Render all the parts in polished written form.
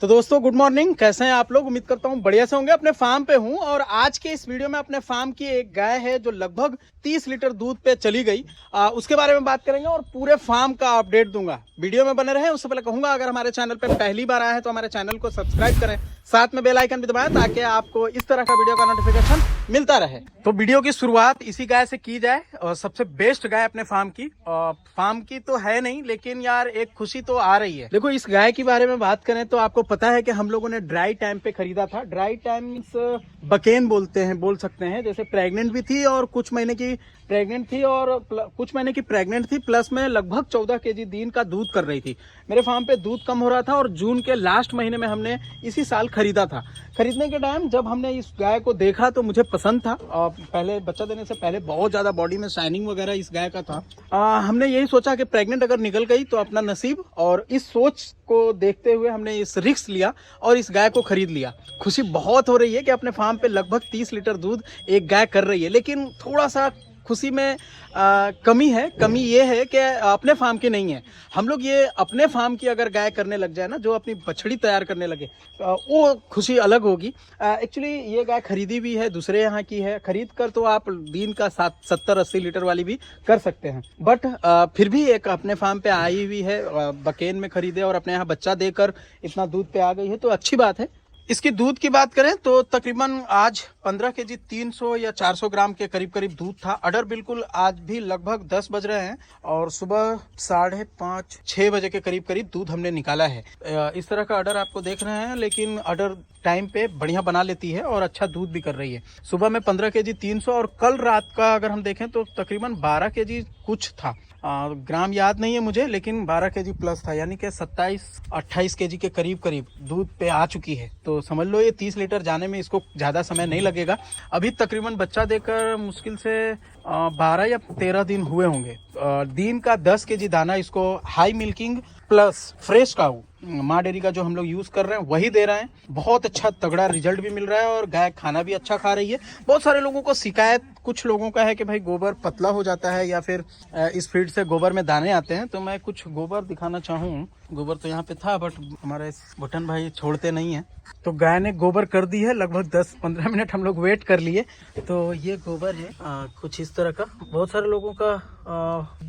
तो दोस्तों good morning, कैसे हैं आप लोग। उम्मीद करता हूँ बढ़िया से होंगे। अपने फार्म पे हूँ और आज के इस वीडियो में अपने फार्म की एक गाय है जो लगभग 30 लीटर दूध पे चली गई, उसके बारे में बात करेंगे और पूरे फार्म का अपडेट दूंगा। वीडियो में बने रहे। उससे पहले कहूंगा, अगर हमारे चैनल पे पहली बार आए हैं तो हमारे चैनल को सब्सक्राइब करें, साथ में बेल आइकन भी दबाएं ताकि आपको इस तरह का वीडियो का नोटिफिकेशन मिलता रहे। तो वीडियो की शुरुआत इसी गाय से की जाए और सबसे बेस्ट गाय अपने फार्म की। फार्म की तो है नहीं, लेकिन यार एक खुशी तो आ रही है। देखो, इस गाय के बारे में बात करें तो आपको पता है कि हम लोगों ने ड्राई टाइम पे खरीदा था। ड्राई टाइम बकेन बोल सकते हैं। जैसे प्रेग्नेंट भी थी और कुछ महीने की प्रेग्नेंट थी प्लस में लगभग 14 केजी दिन का दूध कर रही थी। मेरे फार्म पे दूध कम हो रहा था और जून के लास्ट महीने में हमने इसी साल खरीदा था। खरीदने के टाइम जब हमने इस गाय को देखा तो मुझे पसंद था। पहले बच्चा देने से पहले बहुत ज्यादा बॉडी में शाइनिंग वगैरह इस गाय का था। हमने यही सोचा कि प्रेग्नेंट अगर निकल गई तो अपना नसीब, और इस सोच को देखते हुए हमने इस रिस्क लिया और इस गाय को खरीद लिया। खुशी बहुत हो रही है कि अपने फार्म पे लगभग 30 लीटर दूध एक गाय कर रही है। लेकिन थोड़ा सा खुशी में कमी है। कमी ये है कि अपने फार्म की नहीं है। हम लोग ये अपने फार्म की अगर गाय करने लग जाए ना, जो अपनी बछड़ी तैयार करने लगे, वो खुशी अलग होगी। एक्चुअली ये गाय खरीदी भी है, दूसरे यहाँ की है। खरीद कर तो आप दिन का 70-80 लीटर वाली भी कर सकते हैं, बट फिर भी एक अपने फार्म पे आई हुई है। बकेन में खरीदे और अपने यहाँ बच्चा देकर इतना दूध पे आ गई है तो अच्छी बात है। इसकी दूध की बात करें तो तकरीबन आज 15 केजी 300 या 400 ग्राम के करीब दूध था। अडर बिल्कुल आज भी लगभग 10 बज रहे हैं और सुबह 5:30-6 बजे के करीब दूध हमने निकाला है। इस तरह का अडर आपको देख रहे हैं, लेकिन अडर टाइम पे बढ़िया बना लेती है और अच्छा दूध भी कर रही है। सुबह में 15 केजी 300 और कल रात का अगर हम देखें तो तकरीबन 12 केजी कुछ था। ग्राम याद नहीं है मुझे, लेकिन 12 केजी प्लस था, यानी कि 27-28 केजी के करीब दूध पे आ चुकी है। तो समझ लो ये 30 लीटर जाने में इसको ज़्यादा समय नहीं लगेगा। अभी तकरीबन बच्चा देकर मुश्किल से 12 या 13 दिन हुए होंगे। दिन का 10 केजी दाना इसको हाई मिल्किंग प्लस फ्रेश काऊ माँ डेयरी का जो हम लोग यूज कर रहे हैं वही दे रहे हैं। बहुत अच्छा तगड़ा रिजल्ट भी मिल रहा है और गाय खाना भी अच्छा खा रही है। बहुत सारे लोगों को शिकायत कुछ लोगों का है कि भाई गोबर पतला हो जाता है या फिर इस फीड से गोबर में दाने आते हैं। तो मैं कुछ गोबर दिखाना चाहूँ। गोबर तो यहाँ पे था, बट हमारे बटन भाई छोड़ते नहीं है। तो गाय ने गोबर कर दी है। लगभग 10-15 मिनट हम लोग वेट कर लिए। तो ये गोबर है कुछ इस तरह का। बहुत सारे लोगों का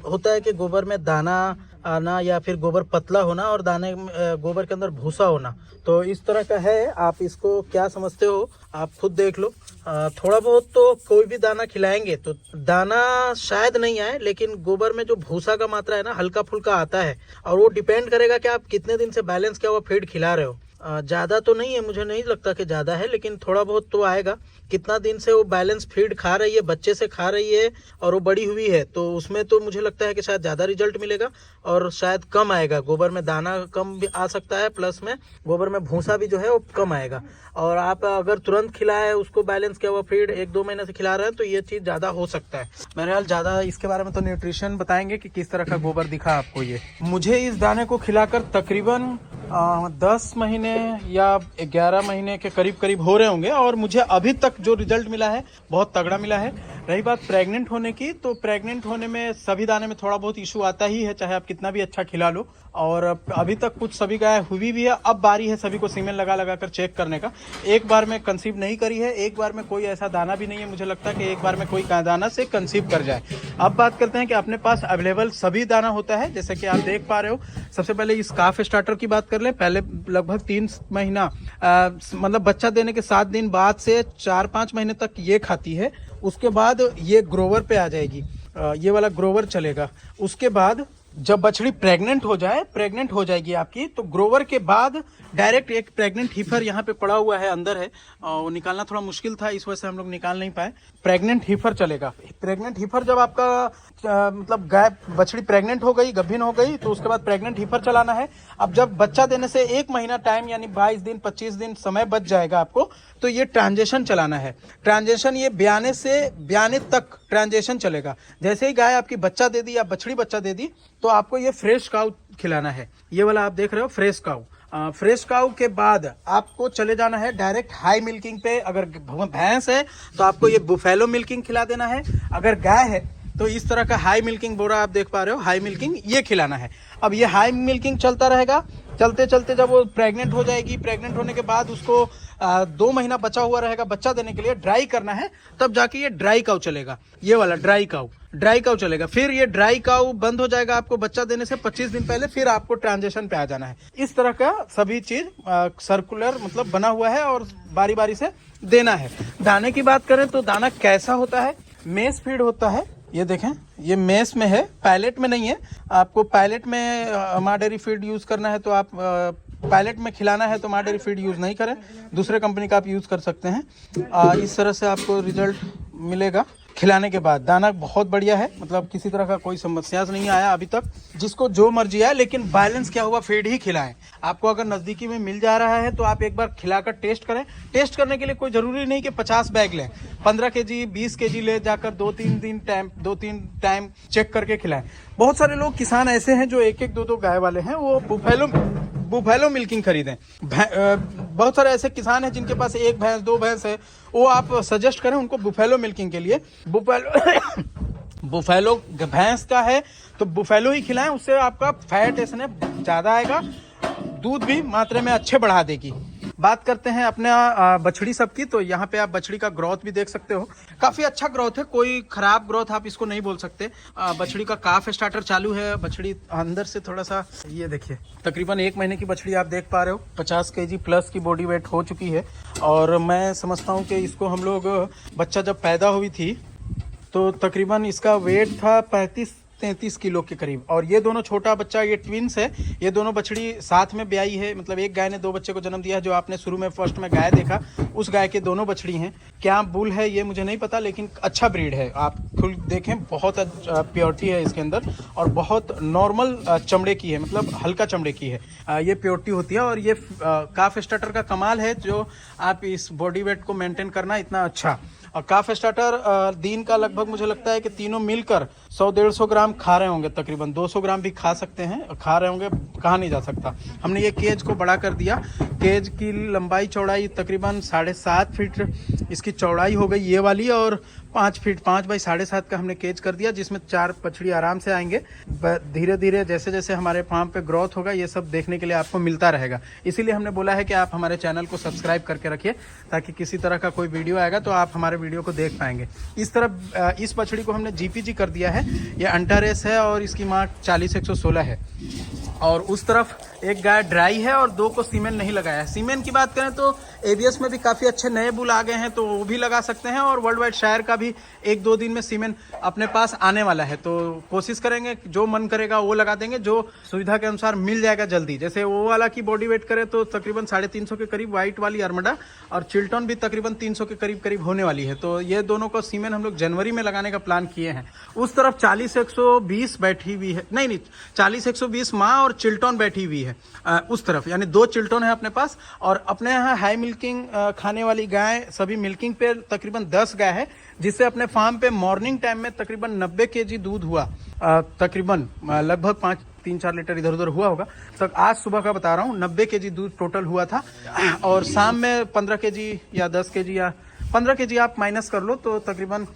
होता है कि गोबर में दाना आना या फिर गोबर पतला होना और दाने गोबर के अंदर भूसा होना। तो इस तरह का है। आप इसको क्या समझते हो आप खुद देख लो। थोड़ा बहुत तो कोई भी दाना खिलाएंगे तो दाना शायद नहीं आए, लेकिन गोबर में जो भूसा का मात्रा है ना, हल्का फुल्का आता है। और वो डिपेंड करेगा कि आप कितने दिन से बैलेंस किया हुआ फीड खिला रहे हो। ज़्यादा तो नहीं है, मुझे नहीं लगता कि ज़्यादा है, लेकिन थोड़ा बहुत तो आएगा। कितना दिन से वो बैलेंस फीड खा रही है, बच्चे से खा रही है और वो बड़ी हुई है, तो उसमें तो मुझे लगता है कि शायद ज़्यादा रिजल्ट मिलेगा और शायद कम आएगा। गोबर में दाना कम भी आ सकता है, प्लस में गोबर में भूसा भी जो है वो कम आएगा। और आप अगर तुरंत खिलाए उसको बैलेंस किया हुआ फीड 1-2 महीने से खिला रहे हैं तो ये चीज़ ज़्यादा हो सकता है। मेरे ख्याल ज़्यादा इसके बारे में तो न्यूट्रिशन बताएंगे कि किस तरह का गोबर दिखा आपको। ये मुझे इस दाने को खिलाकर तकरीबन 10 महीने या 11 महीने के करीब हो रहे होंगे और मुझे अभी तक जो रिजल्ट मिला है बहुत तगड़ा मिला है। रही बात प्रेग्नेंट होने की, तो प्रेग्नेंट होने में सभी दाने में थोड़ा बहुत इशू आता ही है, चाहे आप कितना भी अच्छा खिला लो। और अभी तक कुछ सभी गाय हुई भी है। अब बारी है सभी को सीमेन लगा कर चेक करने का। एक बार में कंसीव नहीं करी है, एक बार में कोई ऐसा दाना भी नहीं है मुझे लगता है कि एक बार में कोई दाना से कंसीव कर जाए। अब बात करते हैं कि अपने पास अवेलेबल सभी दाना होता है, जैसे कि आप देख पा रहे हो। सबसे पहले इस काफ स्टार्टर की बात कर ले। पहले लगभग 3 महीना मतलब बच्चा देने के 7 दिन बाद से 4-5 महीने तक ये खाती है। उसके बाद ये ग्रोवर पे आ जाएगी, ये वाला ग्रोवर चलेगा। उसके बाद जब बछड़ी प्रेग्नेंट हो जाएगी आपकी, तो ग्रोवर के बाद डायरेक्ट एक प्रेग्नेंट हीफर यहाँ पे पड़ा हुआ है, अंदर है। वो निकालना थोड़ा मुश्किल था, इस वजह से हम लोग निकाल नहीं पाए। प्रेग्नेंट हीफर चलेगा। प्रेग्नेंट हीफर जब आपका मतलब गाय बछड़ी प्रेग्नेंट हो गई, गभीन हो गई, तो उसके बाद प्रेग्नेंट हीफर चलाना है। अब जब बच्चा देने से 1 महीना टाइम यानी 22 दिन 25 दिन समय बच जाएगा आपको, तो ये ट्रांजेक्शन चलाना है। ट्रांजेक्शन ये ब्याने से ब्याने तक ट्रांजेक्शन चलेगा। जैसे ही गाय आपकी बच्चा दे दी या बछड़ी बच्चा दे दी, तो आपको ये फ्रेश काऊ खिलाना है। ये वाला आप देख रहे हो फ्रेश काऊ। फ्रेश काऊ के बाद आपको चले जाना है डायरेक्ट हाई मिल्किंग पे। अगर भैंस है तो आपको ये बुफेलो मिल्किंग खिला देना है। अगर गाय है तो इस तरह का हाई मिल्किंग बोरा आप देख पा रहे हो, हाई मिल्किंग ये खिलाना है। अब ये हाई मिल्किंग चलता रहेगा चलते चलते जब वो प्रेग्नेंट हो जाएगी, प्रेग्नेंट होने के बाद उसको 2 महीना बचा हुआ रहेगा बच्चा देने के लिए, ड्राई करना है, तब जाके ये ड्राई काऊ चलेगा। ये वाला ड्राई काऊ चलेगा। फिर ये ड्राई काऊ बंद हो जाएगा आपको बच्चा देने से 25 दिन पहले, फिर आपको ट्रांजिशन पे आ जाना है। इस तरह का सभी चीज सर्कुलर मतलब बना हुआ है और बारी बारी से देना है। दाने की बात करें तो दाना कैसा होता है, मेस फीड होता है। ये देखें, ये मेस में है, पैलेट में नहीं है। आपको पैलेट में माँ डेयरी फीड यूज करना है तो आप पैलेट में खिलाना है तो माँ डेयरी फीड यूज नहीं करें, दूसरे कंपनी का आप यूज कर सकते हैं। इस तरह से आपको रिजल्ट मिलेगा खिलाने के बाद। दाना बहुत बढ़िया है, मतलब किसी तरह का कोई समस्या नहीं आया अभी तक, जिसको जो मर्जी आया, लेकिन बैलेंस क्या हुआ फीड ही खिलाएं। आपको अगर नजदीकी में मिल जा रहा है तो आप एक बार खिलाकर टेस्ट करें। टेस्ट करने के लिए कोई जरूरी नहीं कि 50 बैग लें, 15 kg 20 kg ले जाकर 2-3 टाइम चेक करके खिलाएं। बहुत सारे लोग किसान ऐसे हैं जो 1-1 2-2 गाय वाले हैं, वो बुफेलो मिल्किंग खरीदें। बहुत सारे ऐसे किसान हैं जिनके पास 1 भैंस 2 भैंस है, वो आप सजेस्ट करें उनको बुफेलो मिल्किंग के लिए। बुफेलो भैंस का है तो बुफेलो ही खिलाएं, उससे आपका फैट इसमें ज्यादा आएगा, दूध भी मात्रा में अच्छे बढ़ा देगी। बात करते हैं अपने बछड़ी सबकी, तो यहाँ पे आप बछड़ी का ग्रोथ भी देख सकते हो, काफी अच्छा ग्रोथ है, कोई खराब ग्रोथ आप इसको नहीं बोल सकते। बछड़ी का काफ स्टार्टर चालू है, बछड़ी अंदर से थोड़ा सा, ये देखिए तकरीबन 1 महीने की बछड़ी आप देख पा रहे हो, 50 kg प्लस की बॉडी वेट हो चुकी है। और मैं समझता हूँ कि इसको हम लोग, बच्चा जब पैदा हुई थी तो तकरीबन इसका वेट था 35-33 किलो के करीब। और ये दोनों छोटा बच्चा, ये ट्विंस है, ये दोनों बछड़ी साथ में ब्याई है, मतलब एक गाय ने 2 बच्चे को जन्म दिया है। जो आपने शुरू में फर्स्ट में गाय देखा, उस गाय के दोनों बछड़ी हैं। क्या बुल है ये मुझे नहीं पता, लेकिन अच्छा ब्रीड है। आप खुद देखें, बहुत प्योरिटी है इसके अंदर और बहुत नॉर्मल चमड़े की है, मतलब हल्का चमड़े की है, ये प्योरिटी होती है। और ये काफ स्टार्टर का कमाल है, जो आप इस बॉडी वेट को मेंटेन करना इतना अच्छा। और काफ स्टार्टर दिन का लगभग मुझे लगता है कि तीनों मिलकर 100-150 ग्राम खा रहे होंगे, तकरीबन 200 ग्राम भी खा सकते हैं, खा रहे होंगे, कहा नहीं जा सकता। हमने ये केज को बड़ा कर दिया, केज की लंबाई चौड़ाई तकरीबन 7.5 फीट इसकी चौड़ाई हो गई ये वाली, और 5 फीट 5 बाई 7.5 का हमने केज कर दिया, जिसमें 4 बछड़ी आराम से आएंगे। धीरे धीरे जैसे जैसे हमारे फार्म पे ग्रोथ होगा, ये सब देखने के लिए आपको मिलता रहेगा। इसीलिए हमने बोला है कि आप हमारे चैनल को सब्सक्राइब करके रखिए, ताकि किसी तरह का कोई वीडियो आएगा तो आप हमारे वीडियो को देख पाएंगे। इस तरह इस बछड़ी को हमने जीपीजी कर दिया है, ये अंटारेस है और इसकी माँ 40-116 है। और उस तरफ एक गाय ड्राई है और 2 को सीमेन नहीं लगाया है। सीमेन की बात करें तो एबीएस में भी काफ़ी अच्छे नए बुल आ गए हैं, तो वो भी लगा सकते हैं। और वर्ल्ड वाइड शायर का भी 1-2 दिन में सीमेन अपने पास आने वाला है, तो कोशिश करेंगे, जो मन करेगा वो लगा देंगे, जो सुविधा के अनुसार मिल जाएगा जल्दी। जैसे वो वाला की बॉडी वेट करे तो तकरीबन 350 के करीब व्हाइट वाली अरमडा, और चिल्टन भी तकरीबन 300 के करीब होने वाली है। तो ये दोनों को सीमेन हम लोग जनवरी में लगाने का प्लान किए हैं। उस तरफ 40-120 बैठी हुई है, नहीं 40-120 माँ और चिल्टन बैठी हुई है उस तरफ, यानी 2 चिल्टन है अपने पास। और अपने यहाँ हाई मिल्किंग खाने वाली गाय, सभी मिल्किंग पे तकरीबन 10 गाय है, जिससे अपने फार्म पे मॉर्निंग टाइम में तकरीबन 90 kg दूध हुआ, तकरीबन लगभग 3-4 लीटर इधर उधर हुआ होगा। तो आज सुबह का बता रहा हूँ, 90 kg दूध टोटल हुआ था। और शाम में 15 kg या 10 kg या 15 kg आप माइनस कर लो तो तकरीबन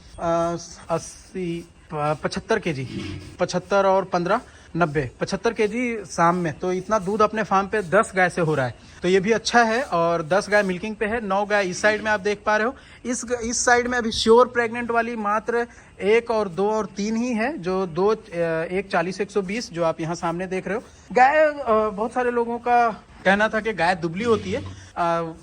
75 kg, 75 और 15 90 75 kg शाम में। तो इतना दूध अपने फार्म पे 10 गाय से हो रहा है, तो ये भी अच्छा है। और 10 गाय मिल्किंग पे है, 9 गाय इस साइड में आप देख पा रहे हो। इस साइड में अभी श्योर प्रेग्नेंट वाली मात्र 1 और 2 और 3 ही है, जो 2 एक 40-120 जो आप यहाँ सामने देख रहे हो। गाय बहुत सारे लोगों का कहना था कि गाय दुबली होती है,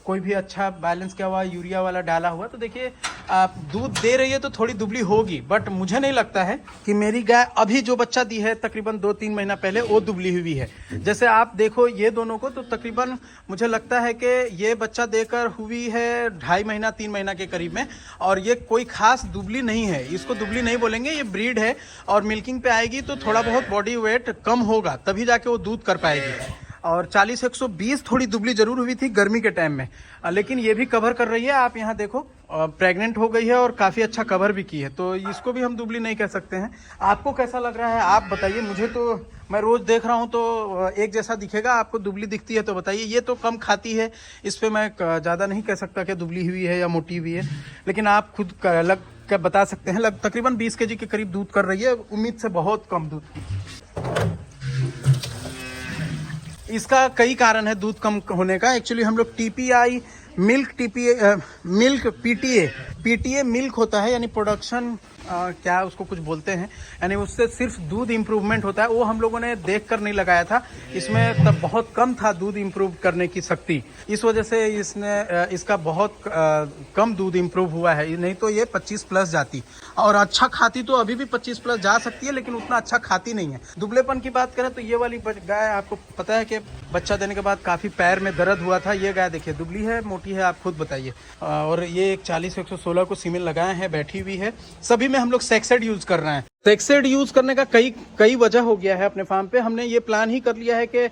कोई भी अच्छा बैलेंस किया हुआ यूरिया वाला डाला हुआ, तो देखिए आप दूध दे रही है तो थोड़ी दुबली होगी। बट मुझे नहीं लगता है कि मेरी गाय अभी जो बच्चा दी है तकरीबन 2-3 महीना पहले, वो दुबली हुई है। जैसे आप देखो ये दोनों को, तो तकरीबन मुझे लगता है कि ये बच्चा देकर हुई है 2.5 महीना 3 महीना के करीब में, और ये कोई खास दुबली नहीं है, इसको दुबली नहीं बोलेंगे, ये ब्रीड है। और मिल्किंग पे आएगी तो थोड़ा बहुत बॉडी वेट कम होगा, तभी जाके वो दूध कर पाएगी। और 40-120 थोड़ी दुबली जरूर हुई थी गर्मी के टाइम में, लेकिन ये भी कवर कर रही है। आप यहाँ देखो, प्रेग्नेंट हो गई है और काफी अच्छा कवर भी की है, तो इसको भी हम दुबली नहीं कह सकते हैं। आपको कैसा लग रहा है आप बताइए। मुझे तो, मैं रोज देख रहा हूँ तो एक जैसा दिखेगा, आपको दुबली दिखती है तो बताइए। ये तो कम खाती है, इस पे मैं ज्यादा नहीं कह सकता कि दुबली हुई है या मोटी हुई है, लेकिन आप खुद लग के बता सकते हैं। तकरीबन 20 kg के करीब दूध कर रही है, उम्मीद से बहुत कम दूध की। इसका कई कारण है दूध कम होने का। एक्चुअली हम लोग TPI milk milk PTA milk होता है, यानी प्रोडक्शन क्या उसको कुछ बोलते हैं, यानी उससे सिर्फ दूध इम्प्रूवमेंट होता है। वो हम लोगों ने देख कर नहीं लगाया था, इसमें तब बहुत कम था दूध इम्प्रूव करने की शक्ति, इस वजह से इसका बहुत कम दूध इम्प्रूव हुआ है, नहीं तो ये 25 प्लस जाती। और अच्छा खाती तो अभी भी 25 प्लस जा सकती है, लेकिन उतना अच्छा खाती नहीं है। दुबलेपन की बात करें तो ये वाली गाय आपको पता है कि बच्चा देने के बाद काफ़ी पैर में दर्द हुआ था। ये गाय देखिए दुबली है मोटी है, आप खुद बताइए। और ये 140-116 को सीमेन लगाए हैं, बैठी हुई है। सभी में हम लोग सेक्सेड यूज कर रहे हैं। सेक्सेड यूज करने का कई वजह हो गया है अपने फार्म पे। हमने ये प्लान ही कर लिया है कि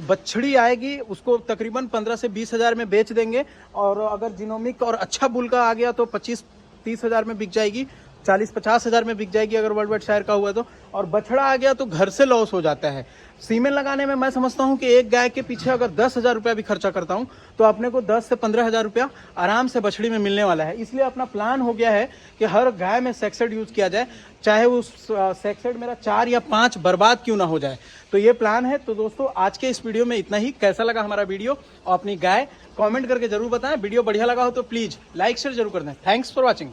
बछड़ी आएगी उसको तकरीबन 15 से 20 हज़ार में बेच देंगे, और अगर जीनोमिक और अच्छा बुल का आ गया तो 25-30 हज़ार में बिक जाएगी, 40-50 हज़ार में बिक जाएगी अगर वर्ल्ड वाइड शायर का हुआ तो। और बछड़ा आ गया तो घर से लॉस हो जाता है। सीमेन लगाने में मैं समझता हूं कि एक गाय के पीछे अगर 10 हज़ार रुपया भी खर्चा करता हूं तो अपने को 10 से 15 हज़ार रुपया आराम से बछड़ी में मिलने वाला है। इसलिए अपना प्लान हो गया है कि हर गाय में सेक्सेड यूज किया जाए, चाहे उस सेक्सेड मेरा 4 या 5 बर्बाद क्यों ना हो जाए। तो ये प्लान है। तो दोस्तों आज के इस वीडियो में इतना ही। कैसा लगा हमारा वीडियो और अपनी गाय कमेंट करके जरूर बताएं। वीडियो बढ़िया लगा हो तो प्लीज लाइक शेयर जरूर कर दें। Thanks for watching.